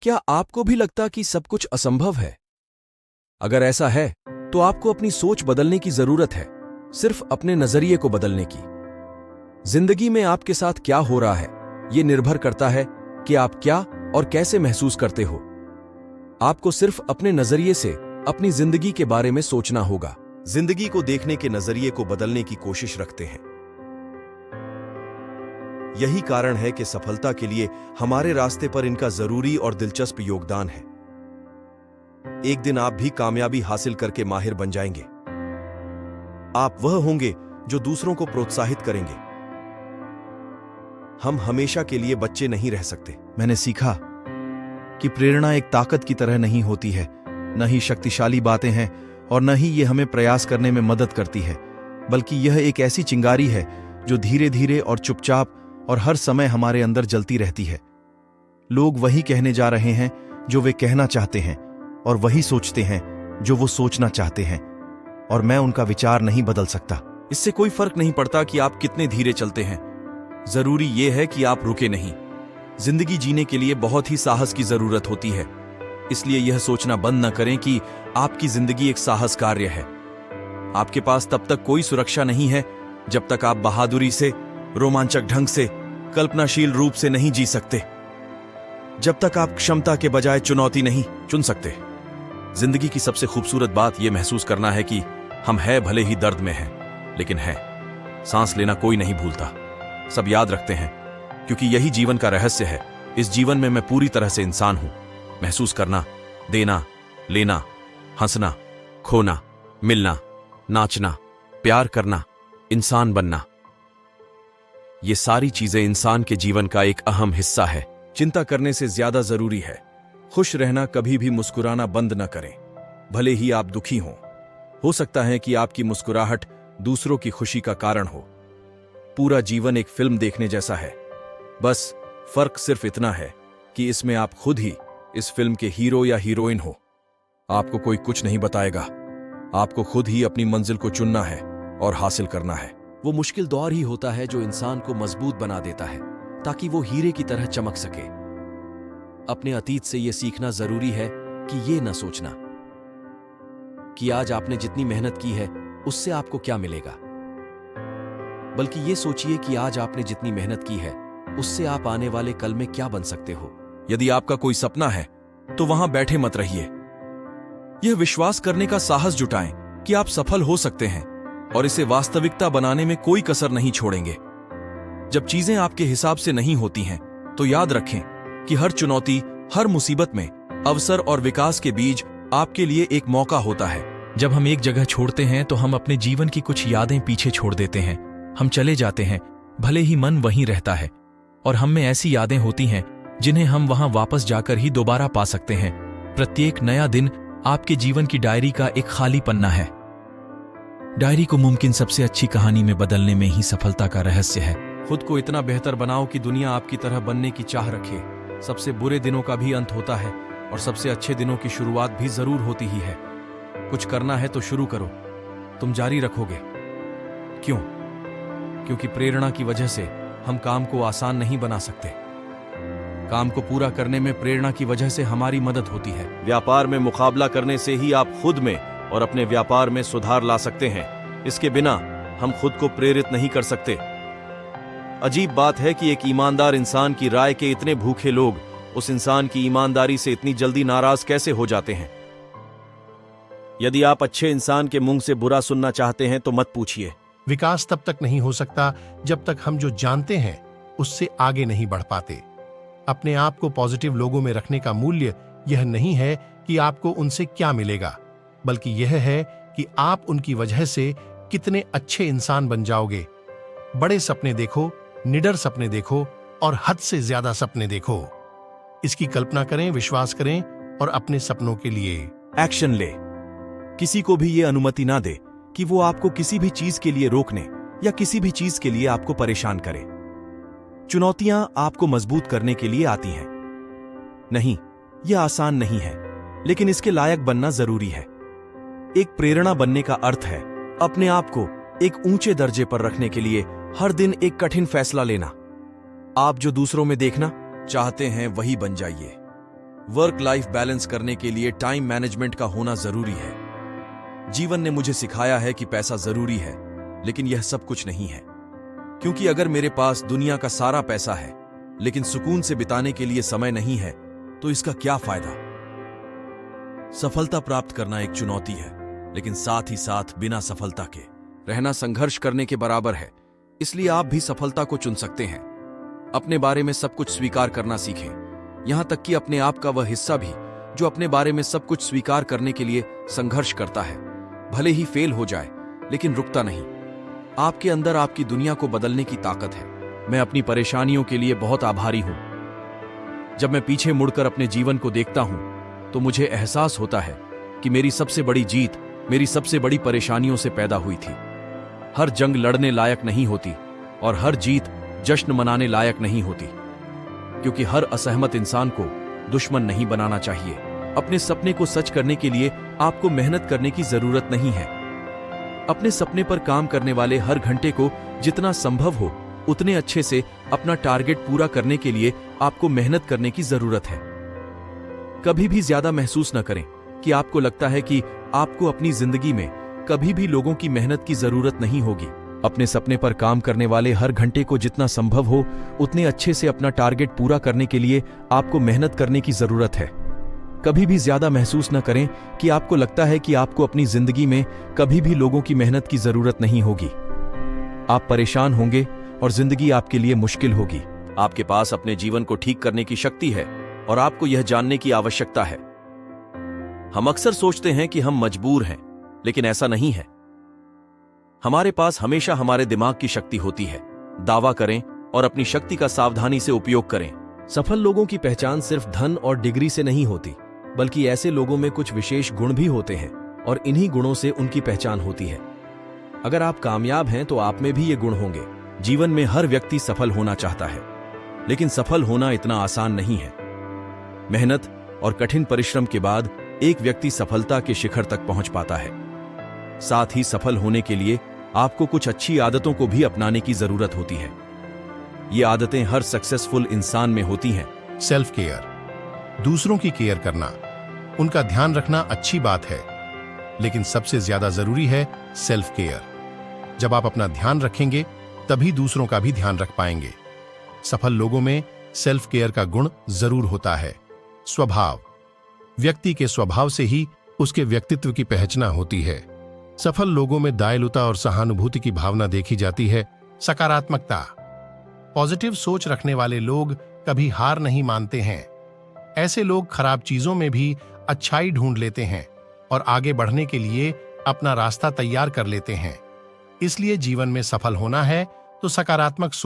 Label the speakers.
Speaker 1: क्या आपको भी लगता कि सब कुछ असंभव है? अगर ऐसा है तो आपको अपनी सोच बदलने की जरूरत है, सिर्फ अपने नजरिए को बदलने की। जिंदगी में आपके साथ क्या हो रहा है यह निर्भर करता है कि आप क्या और कैसे महसूस करते हो। आपको सिर्फ अपने नजरिए से अपनी जिंदगी के बारे में सोचना होगा। जिंदगी को देखने के नजरिए को बदलने की कोशिश रखते हैं। यही कारण है कि सफलता के लिए हमारे रास्ते पर इनका जरूरी और दिलचस्प योगदान है। एक दिन आप भी कामयाबी हासिल करके माहिर बन जाएंगे। आप वह होंगे जो दूसरों को प्रोत्साहित करेंगे। हम हमेशा के लिए बच्चे नहीं रह सकते।
Speaker 2: मैंने सीखा कि प्रेरणा एक ताकत की तरह नहीं होती है, न ही शक्तिशाली बातें हैं और न ही ये हमें प्रयास करने में मदद करती है, बल्कि यह एक ऐसी चिंगारी है जो धीरे धीरे और चुपचाप और हर समय हमारे अंदर जलती रहती है। लोग वही कहने जा रहे हैं जो वे कहना चाहते हैं और वही सोचते हैं जो वो सोचना चाहते हैं, और मैं उनका विचार नहीं बदल सकता।
Speaker 1: इससे कोई फर्क नहीं पड़ता कि आप कितने धीरे चलते हैं, जरूरी यह है कि आप रुके नहीं। जिंदगी जीने के लिए बहुत ही साहस की जरूरत होती है, इसलिए यह सोचना बंद न करें कि आपकी जिंदगी एक साहस कार्य है। आपके पास तब तक कोई सुरक्षा नहीं है जब तक आप बहादुरी से, रोमांचक ढंग से, कल्पनाशील रूप से नहीं जी सकते, जब तक आप क्षमता के बजाय चुनौती नहीं चुन सकते। जिंदगी की सबसे खूबसूरत बात यह महसूस करना है कि हम हैं भले ही दर्द में हैं, लेकिन हैं। सांस लेना कोई नहीं भूलता, सब याद रखते हैं, क्योंकि यही जीवन का रहस्य है। इस जीवन में मैं पूरी तरह से इंसान हूं। महसूस करना, देना, लेना, हंसना, खोना, मिलना, नाचना, प्यार करना, इंसान बनना, ये सारी चीजें इंसान के जीवन का एक अहम हिस्सा है। चिंता करने से ज्यादा जरूरी है खुश रहना। कभी भी मुस्कुराना बंद न करें, भले ही आप दुखी हों। हो सकता है कि आपकी मुस्कुराहट दूसरों की खुशी का कारण हो। पूरा जीवन एक फिल्म देखने जैसा है, बस फर्क सिर्फ इतना है कि इसमें आप खुद ही इस फिल्म के हीरो या हीरोइन हो। आपको कोई कुछ नहीं बताएगा, आपको खुद ही अपनी मंजिल को चुनना है और हासिल करना है। वो मुश्किल दौर ही होता है जो इंसान को मजबूत बना देता है, ताकि वो हीरे की तरह चमक सके। अपने अतीत से यह सीखना जरूरी है कि ये न सोचना कि आज आपने जितनी मेहनत की है उससे आपको क्या मिलेगा, बल्कि ये सोचिए कि आज आपने जितनी मेहनत की है उससे आप आने वाले कल में क्या बन सकते हो। यदि आपका कोई सपना है तो वहां बैठे मत रहिए। यह विश्वास करने का साहस जुटाएं कि आप सफल हो सकते हैं और इसे वास्तविकता बनाने में कोई कसर नहीं छोड़ेंगे। जब चीजें आपके हिसाब से नहीं होती हैं तो याद रखें कि हर चुनौती, हर मुसीबत में अवसर और विकास के बीज आपके लिए एक मौका होता है।
Speaker 2: जब हम एक जगह छोड़ते हैं तो हम अपने जीवन की कुछ यादें पीछे छोड़ देते हैं। हम चले जाते हैं, भले ही मन वहीं रहता है, और हम में ऐसी यादें होती हैं जिन्हें हम वहां वापस जाकर ही दोबारा पा सकते हैं। प्रत्येक नया दिन आपके जीवन की डायरी का एक खाली पन्ना है। डायरी को मुमकिन सबसे अच्छी कहानी में बदलने में ही सफलता का रहस्य है।
Speaker 1: खुद को इतना बेहतर बनाओ कि दुनिया आपकी तरह बनने की चाह रखे। सबसे बुरे दिनों का भी अंत होता है और सबसे अच्छे दिनों की शुरुआत भी जरूर होती ही है। कुछ करना है तो शुरू करो, तुम जारी रखोगे। क्यों? क्योंकि प्रेरणा की वजह से हम काम को आसान नहीं बना सकते। काम को पूरा करने में प्रेरणा की वजह से हमारी मदद होती है। व्यापार में मुकाबला करने से ही आप खुद में और अपने व्यापार में सुधार ला सकते हैं। इसके बिना हम खुद को प्रेरित नहीं कर सकते। अजीब बात है कि एक ईमानदार इंसान की राय के इतने भूखे लोग उस इंसान की ईमानदारी से इतनी जल्दी नाराज कैसे हो जाते हैं। यदि आप अच्छे इंसान के मुंह से बुरा सुनना चाहते हैं तो मत पूछिए।
Speaker 3: विकास तब तक नहीं हो सकता जब तक हम जो जानते हैं उससे आगे नहीं बढ़ पाते। अपने आप को पॉजिटिव लोगों में रखने का मूल्य यह नहीं है कि आपको उनसे क्या मिलेगा, बल्कि यह है कि आप उनकी वजह से कितने अच्छे इंसान बन जाओगे। बड़े सपने देखो, निडर सपने देखो और हद से ज्यादा सपने देखो। इसकी कल्पना करें, विश्वास करें और अपने सपनों के लिए
Speaker 1: एक्शन ले। किसी को भी यह अनुमति ना दे कि वो आपको किसी भी चीज के लिए रोकने या किसी भी चीज के लिए आपको परेशान करे। चुनौतियां आपको मजबूत करने के लिए आती हैं। नहीं, यह आसान नहीं है, लेकिन इसके लायक बनना जरूरी है। एक प्रेरणा बनने का अर्थ है अपने आप को एक ऊंचे दर्जे पर रखने के लिए हर दिन एक कठिन फैसला लेना। आप जो दूसरों में देखना चाहते हैं वही बन जाइए। वर्क लाइफ बैलेंस करने के लिए टाइम मैनेजमेंट का होना जरूरी है। जीवन ने मुझे सिखाया है कि पैसा जरूरी है, लेकिन यह सब कुछ नहीं है। क्योंकि अगर मेरे पास दुनिया का सारा पैसा है लेकिन सुकून से बिताने के लिए समय नहीं है, तो इसका क्या फायदा। सफलता प्राप्त करना एक चुनौती है, लेकिन साथ ही साथ बिना सफलता के रहना संघर्ष करने के बराबर है। इसलिए आप भी सफलता को चुन सकते हैं। अपने बारे में सब कुछ स्वीकार करना सीखें, यहां तक कि अपने आप का वह हिस्सा भी जो अपने बारे में सब कुछ स्वीकार करने के लिए संघर्ष करता है। भले ही फेल हो जाए, लेकिन रुकता नहीं। आपके अंदर आपकी दुनिया को बदलने की ताकत है। मैं अपनी परेशानियों के लिए बहुत आभारी हूं। जब मैं पीछे मुड़कर अपने जीवन को देखता हूं, तो मुझे एहसास होता है कि मेरी सबसे बड़ी जीत मेरी सबसे बड़ी परेशानियों से पैदा हुई थी। हर जंग लड़ने लायक नहीं होती और हर जीत जश्न मनाने लायक नहीं होती, क्योंकि हर असहमत इंसान को दुश्मन नहीं बनाना चाहिए। अपने सपने को सच करने के लिए आपको मेहनत करने की जरूरत नहीं है। अपने सपने पर काम करने वाले हर घंटे को जितना संभव हो उतने अच्छे से अपना टारगेट पूरा करने के लिए आपको मेहनत करने की जरूरत है। कभी भी ज्यादा महसूस न करें कि आपको लगता है कि आपको अपनी जिंदगी में कभी भी लोगों की मेहनत की जरूरत नहीं होगी। अपने सपने पर काम करने वाले हर घंटे को जितना संभव हो उतने अच्छे से अपना टारगेट पूरा करने के लिए आपको मेहनत करने की जरूरत है। कभी भी ज्यादा महसूस न करें कि आपको लगता है कि आपको अपनी जिंदगी में कभी भी लोगों की मेहनत की जरूरत नहीं होगी। आप परेशान होंगे और जिंदगी आपके लिए मुश्किल होगी। आपके पास अपने जीवन को ठीक करने की शक्ति है और आपको यह जानने की आवश्यकता है। हम अक्सर सोचते हैं कि हम मजबूर हैं, लेकिन ऐसा नहीं है। हमारे पास हमेशा हमारे दिमाग की शक्ति होती है। दावा करें और अपनी शक्ति का सावधानी से उपयोग करें।
Speaker 2: सफल लोगों की पहचान सिर्फ धन और डिग्री से नहीं होती, बल्कि ऐसे लोगों में कुछ विशेष गुण भी होते हैं और इन्हीं गुणों से उनकी पहचान होती है। अगर आप कामयाब हैं तो आप में भी ये गुण होंगे। जीवन में हर व्यक्ति सफल होना चाहता है, लेकिन सफल होना इतना आसान नहीं है। मेहनत और कठिन परिश्रम के बाद एक व्यक्ति सफलता के शिखर तक पहुंच पाता है। साथ ही सफल होने के लिए आपको कुछ अच्छी आदतों को भी अपनाने की जरूरत होती है। ये आदतें हर सक्सेसफुल इंसान में होती हैं।
Speaker 3: सेल्फ केयर, दूसरों की केयर करना, उनका ध्यान रखना अच्छी बात है, लेकिन सबसे ज्यादा जरूरी है सेल्फ केयर। जब आप अपना ध्यान रखेंगे तभी दूसरों का भी ध्यान रख पाएंगे। सफल लोगों में सेल्फ केयर का गुण जरूर होता है। स्वभाव, व्यक्ति के स्वभाव से ही उसके व्यक्तित्व की पहचान होती है। सफल लोगों में दयालुता और सहानुभूति की भावना देखी जाती है। सकारात्मकता, पॉजिटिव सोच रखने वाले लोग कभी हार नहीं मानते हैं। ऐसे लोग खराब चीजों में भी अच्छाई ढूंढ लेते हैं और आगे बढ़ने के लिए अपना रास्ता तैयार कर लेते हैं। इसलिए जीवन में सफल होना है तो सकारात्मक